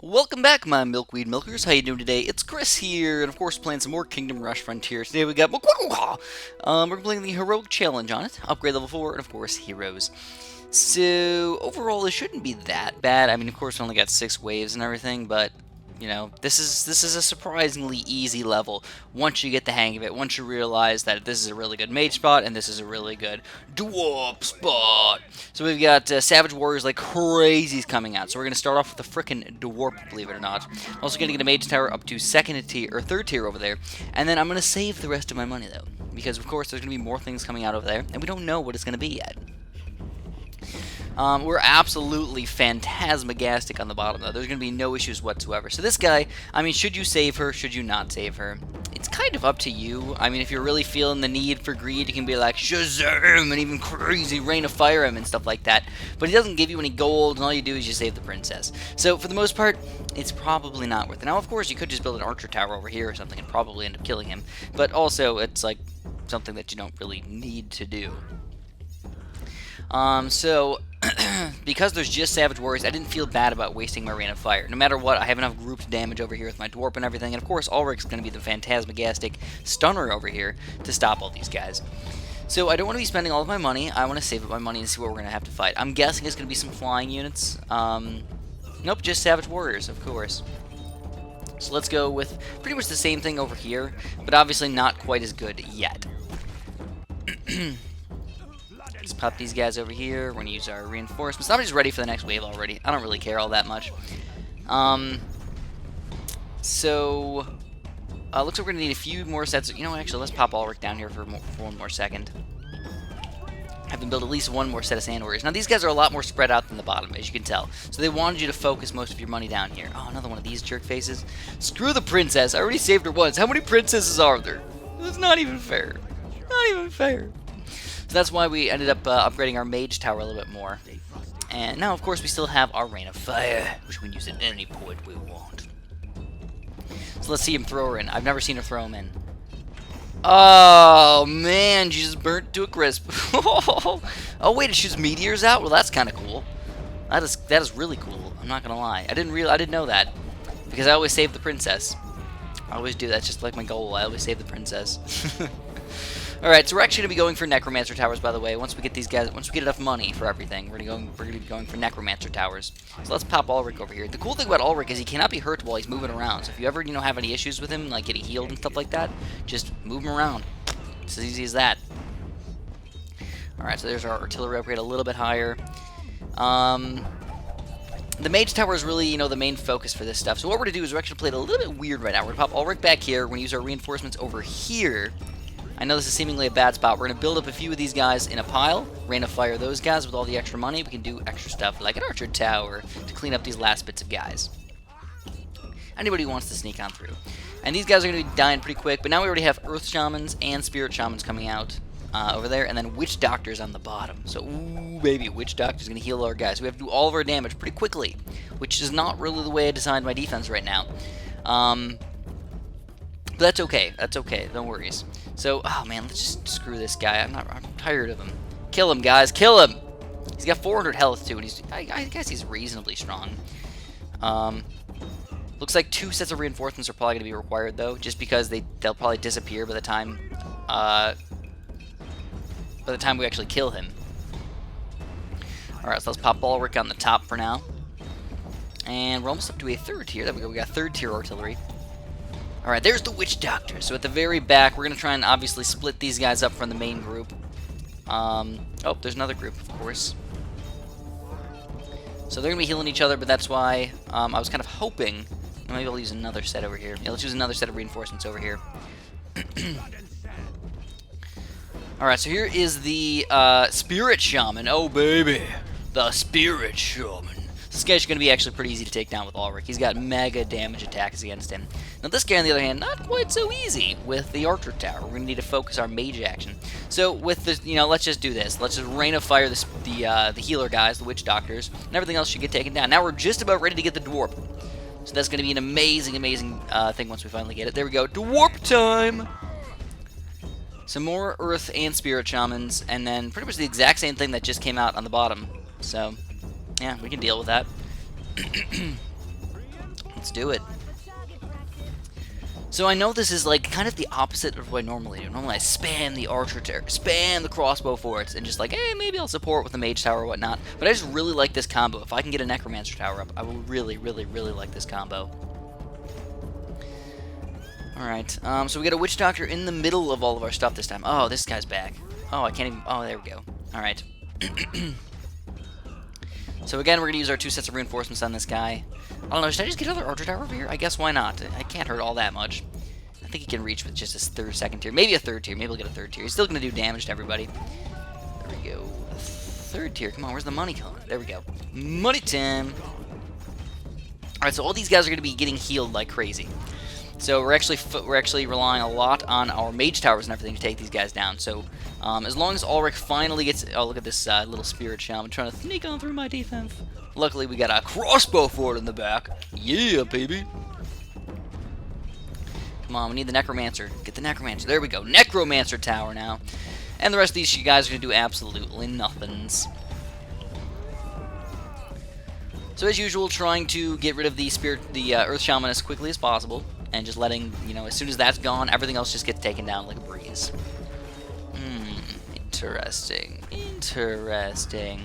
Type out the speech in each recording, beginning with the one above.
Welcome back, my milkweed milkers. How you doing today? It's Chris here, and of course playing some more Kingdom Rush Frontier. Today we got we're playing the Heroic Challenge on it, upgrade level 4, and of course Heroes. So overall, it shouldn't be that bad. I mean, of course, we only got 6 waves and everything, but you know, this is a surprisingly easy level once you get the hang of it. Once you realize that this is a really good mage spot and this is a really good dwarf spot. So we've got Savage Warriors like crazies coming out. So we're gonna start off with a frickin' dwarf, believe it or not. I'm also gonna get a mage tower up to second tier or third tier over there, and then I'm gonna save the rest of my money though, because of course there's gonna be more things coming out over there, and we don't know what it's gonna be yet. We're absolutely phantasmagastic on the bottom, though. There's going to be no issues whatsoever. So this guy, I mean, should you save her? Should you not save her? It's kind of up to you. I mean, if you're really feeling the need for greed, you can be like, Shazam! And even crazy Rain of Fire him and stuff like that. But he doesn't give you any gold, and all you do is you save the princess. So for the most part, it's probably not worth it. Now, of course, you could just build an archer tower over here or something and probably end up killing him. But also, it's like something that you don't really need to do. Because there's just Savage Warriors, I didn't feel bad about wasting my Rain of Fire. No matter what, I have enough grouped damage over here with my Dwarf and everything, and of course, Ulric's going to be the phantasmagastic stunner over here to stop all these guys. So I don't want to be spending all of my money. I want to save up my money and see what we're going to have to fight. I'm guessing it's going to be some flying units. Nope, just Savage Warriors, of course. So let's go with pretty much the same thing over here, but obviously not quite as good yet. Let's pop these guys over here. We're going to use our reinforcements. I'm just ready for the next wave already. I don't really care all that much. Looks like we're going to need a few more sets. You know what, actually, let's pop Alric down here for one more second. Have them build at least one more set of Sand Warriors. Now, these guys are a lot more spread out than the bottom, as you can tell. So they wanted you to focus most of your money down here. Oh, another one of these jerk faces. Screw the princess. I already saved her once. How many princesses are there? It's not even fair. Not even fair. So that's why we ended up upgrading our mage tower a little bit more. And now, of course, we still have our Rain of Fire, which we can use at any point we want. So let's see him throw her in. I've never seen her throw him in. Oh, man, she just burnt to a crisp. Oh, wait, it shoots meteors out? Well, that's kind of cool. That is really cool. I'm not going to lie. I didn't know that. Because I always save the princess. I always do. That's just like my goal. I always save the princess. Alright, so we're actually going to be going for Necromancer Towers, by the way. Once we get these guys, once we get enough money for everything, we're going to be going for Necromancer Towers. So let's pop Alric over here. The cool thing about Alric is he cannot be hurt while he's moving around. So if you ever, have any issues with him, like getting healed and stuff like that, just move him around. It's as easy as that. Alright, so there's our artillery upgrade a little bit higher. The Mage Tower is really, the main focus for this stuff. So what we're going to do is we're actually playing a little bit weird right now. We're going to pop Alric back here. We're going to use our reinforcements over here. I know this is seemingly a bad spot. We're going to build up a few of these guys in a pile, Rain of Fire those guys with all the extra money. We can do extra stuff like an Archer Tower to clean up these last bits of guys. Anybody who wants to sneak on through. And these guys are going to be dying pretty quick, but now we already have Earth Shamans and Spirit Shamans coming out over there, and then Witchdoctors on the bottom. So, ooh, baby, Witchdoctor's going to heal our guys. So we have to do all of our damage pretty quickly, which is not really the way I designed my defense right now. But that's okay. That's okay. No worries. So, oh man, let's just screw this guy. I'm tired of him. Kill him, guys. Kill him! He's got 400 health, too, and I guess he's reasonably strong. Looks like 2 sets of reinforcements are probably going to be required, though, just because they'll probably disappear by the time we actually kill him. Alright, so let's pop Ulric on the top for now. And we're almost up to a third tier. There we go. We got third tier artillery. Alright, there's the Witchdoctor. So at the very back, we're going to try and obviously split these guys up from the main group. Oh, there's another group, of course. So they're going to be healing each other, but that's why I was kind of hoping... Maybe I'll use another set over here. Yeah, let's use another set of reinforcements over here. Alright, so here is the Spirit Shaman. Oh, baby. The Spirit Shaman. This guy's going to be actually pretty easy to take down with Alric. He's got mega damage attacks against him. Now this guy, on the other hand, not quite so easy with the Archer Tower. We're going to need to focus our mage action. So with this, let's just do this. Let's just Rain of Fire the healer guys, the Witch Doctors, and everything else should get taken down. Now we're just about ready to get the Dwarf. So that's going to be an amazing, amazing thing once we finally get it. There we go. Dwarf time! Some more Earth and Spirit Shamans, and then pretty much the exact same thing that just came out on the bottom. So... yeah, we can deal with that. Let's do it. So I know this is like kind of the opposite of what I normally do. Normally I spam the archer tower, spam the crossbow forts, and just like, hey, maybe I'll support with the mage tower or whatnot. But I just really like this combo. If I can get a Necromancer Tower up, I will really, really, really like this combo. Alright, so we got a Witchdoctor in the middle of all of our stuff this time. Oh, this guy's back. Oh, I can't even... Oh, there we go. Alright. So again, we're going to use our 2 sets of reinforcements on this guy. I don't know, should I just get another Archer Tower over here? I guess why not? I can't hurt all that much. I think he can reach with just his second tier. Maybe a 3rd tier. Maybe we'll get a 3rd tier. He's still going to do damage to everybody. There we go. 3rd tier. Come on, where's the money coming? There we go. Money time! Alright, so all these guys are going to be getting healed like crazy. So we're actually relying a lot on our mage towers and everything to take these guys down. So as long as Alric finally gets... Oh, look at this little spirit shaman trying to sneak on through my defense. Luckily, we got a crossbow fort in the back. Yeah, baby. Come on, we need the Necromancer. Get the Necromancer. There we go. Necromancer Tower now. And the rest of these guys are going to do absolutely nothings. So as usual, trying to get rid of the Earth Shaman as quickly as possible. And just letting, you know, as soon as that's gone, everything else just gets taken down like a breeze. Interesting. Interesting.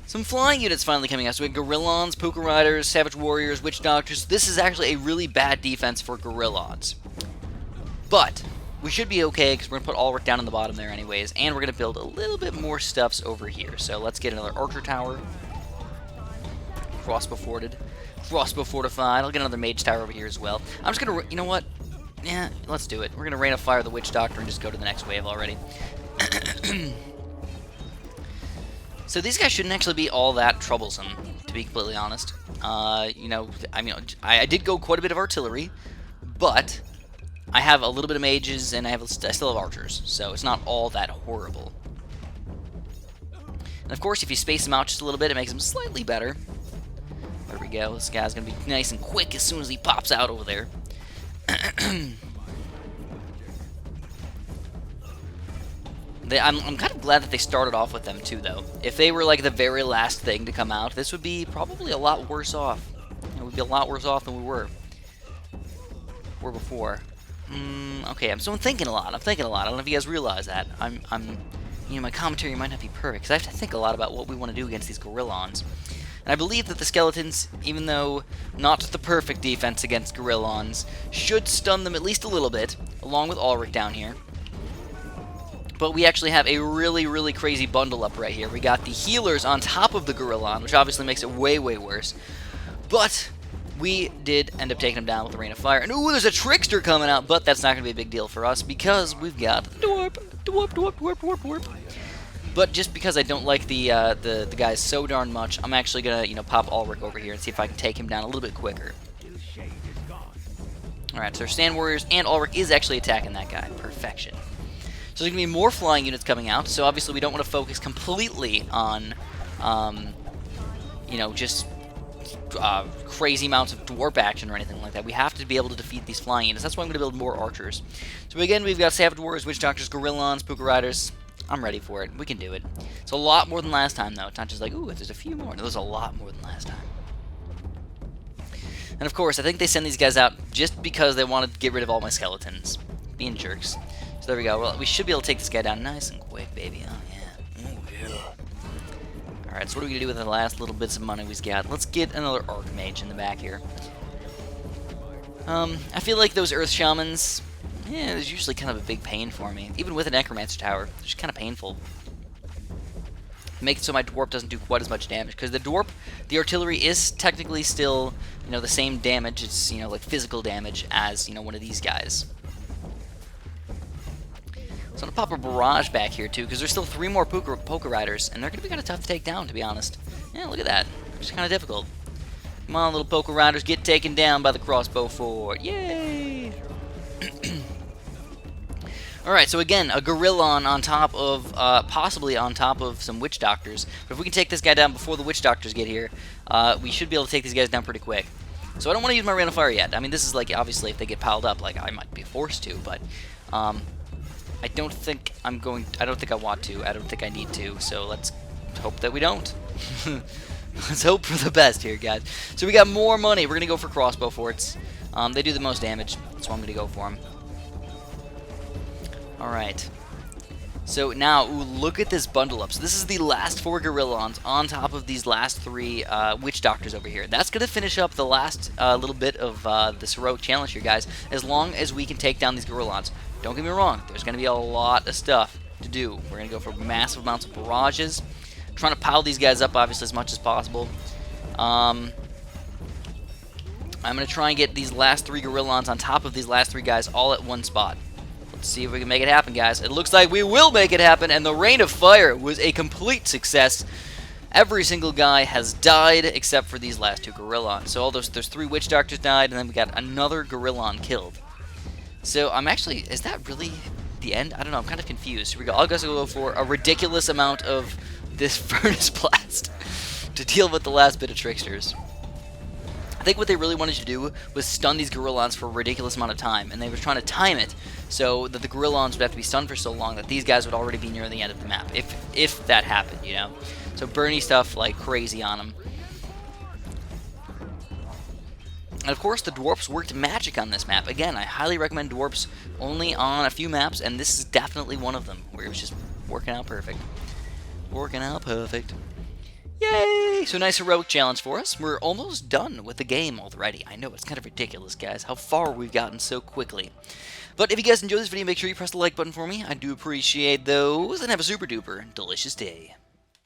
Some flying units finally coming out. So we have Gorillons, Puka Riders, Savage Warriors, Witchdoctors. This is actually a really bad defense for Gorillons. But we should be okay because we're going to put Alric down in the bottom there anyways. And we're going to build a little bit more stuffs over here. So let's get another Archer Tower. Crossbow forted. Crossbow fortified. I'll get another mage tower over here as well. I'm just gonna, you know what? Yeah, let's do it. We're gonna rain of fire the Witchdoctor and just go to the next wave already. So these guys shouldn't actually be all that troublesome, to be completely honest. You know, I mean, I did go quite a bit of artillery, but I have a little bit of mages and I still have archers, so it's not all that horrible. And of course, if you space them out just a little bit, it makes them slightly better. There we go. This guy's going to be nice and quick as soon as he pops out over there. I'm kind of glad that they started off with them too, though. If they were like the very last thing to come out, this would be probably a lot worse off. It would be a lot worse off than we were before. Okay, I'm thinking a lot. I'm thinking a lot. I don't know if you guys realize that. You know, my commentary might not be perfect because I have to think a lot about what we want to do against these Gorillons. And I believe that the skeletons, even though not the perfect defense against Gorillons, should stun them at least a little bit, along with Alric down here. But we actually have a really, really crazy bundle up right here. We got the healers on top of the Gorillon, which obviously makes it way, way worse. But we did end up taking them down with the Rain of Fire. And ooh, there's a Trickster coming out, but that's not going to be a big deal for us because we've got the Dwarp. But just because I don't like the guys so darn much, I'm actually gonna, you know, pop Alric over here and see if I can take him down a little bit quicker. Alright, so our Sand Warriors and Alric is actually attacking that guy. Perfection. So there's gonna be more flying units coming out, so obviously we don't want to focus completely on, you know, just crazy amounts of dwarf action or anything like that. We have to be able to defeat these flying units. That's why I'm gonna build more archers. So again, we've got Savage Warriors, Witchdoctors, Gorillons, Puka Riders. I'm ready for it. We can do it. It's a lot more than last time, though. It's not just like, ooh, if there's a few more. No, there's a lot more than last time. And of course, I think they send these guys out just because they want to get rid of all my skeletons. Being jerks. So there we go. Well, we should be able to take this guy down nice and quick, baby. Oh, yeah. Oh, yeah. Alright, so what are we going to do with the last little bits of money we've got? Let's get another Archmage in the back here. I feel like those Earth Shamans... Yeah, there's usually kind of a big pain for me. Even with a Necromancer Tower, it's just kind of painful. Make it so my Dwarf doesn't do quite as much damage. Because the Dwarf, the artillery is technically still, you know, the same damage. It's, you know, like physical damage as, you know, one of these guys. So I'm going to pop a Barrage back here, too. Because there's still 3 more Puka Riders. And they're going to be kind of tough to take down, to be honest. Yeah, look at that. It's kind of difficult. Come on, little Puka Riders, get taken down by the crossbow fort. Yay! Alright, so again, a Gorillon on top of, possibly on top of some Witchdoctors. But if we can take this guy down before the Witchdoctors get here, we should be able to take these guys down pretty quick. So I don't want to use my Rain of Fire yet. I mean, this is like, obviously, if they get piled up, like, I might be forced to, but, I don't think I want to. I don't think I need to, so let's hope that we don't. Let's hope for the best here, guys. So we got more money. We're going to go for crossbow forts. They do the most damage, so I'm going to go for them. Alright. So now, ooh, look at this bundle up. So this is the last 4 Gorillons on top of these last 3 Witchdoctors over here. That's going to finish up the last little bit of this heroic challenge here, guys, as long as we can take down these Gorillons. Don't get me wrong, there's going to be a lot of stuff to do. We're going to go for massive amounts of barrages. Trying to pile these guys up, obviously, as much as possible. I'm going to try and get these last 3 Gorillons on top of these last 3 guys all at one spot. Let's see if we can make it happen, guys. It looks like we will make it happen, and the Rain of Fire was a complete success. Every single guy has died except for these last 2 Gorillons. So all those 3 Witchdoctors died, and then we got another Gorillon killed. So I'm actually, is that really the end? I don't know, I'm kind of confused. Here we go. I'll just go for a ridiculous amount of this Furnace Blast to deal with the last bit of Tricksters. I think what they really wanted to do was stun these Gorillons for a ridiculous amount of time, and they were trying to time it so that the Gorillons would have to be stunned for so long that these guys would already be near the end of the map, if that happened, you know? So Bernie stuff like crazy on them. And of course, the Dwarfs worked magic on this map. Again, I highly recommend Dwarfs only on a few maps, and this is definitely one of them, where it was just working out perfect. Working out perfect. Yay! So nice heroic challenge for us. We're almost done with the game already. I know, it's kind of ridiculous, guys, how far we've gotten so quickly. But if you guys enjoyed this video, make sure you press the like button for me. I do appreciate those, and have a super duper delicious day.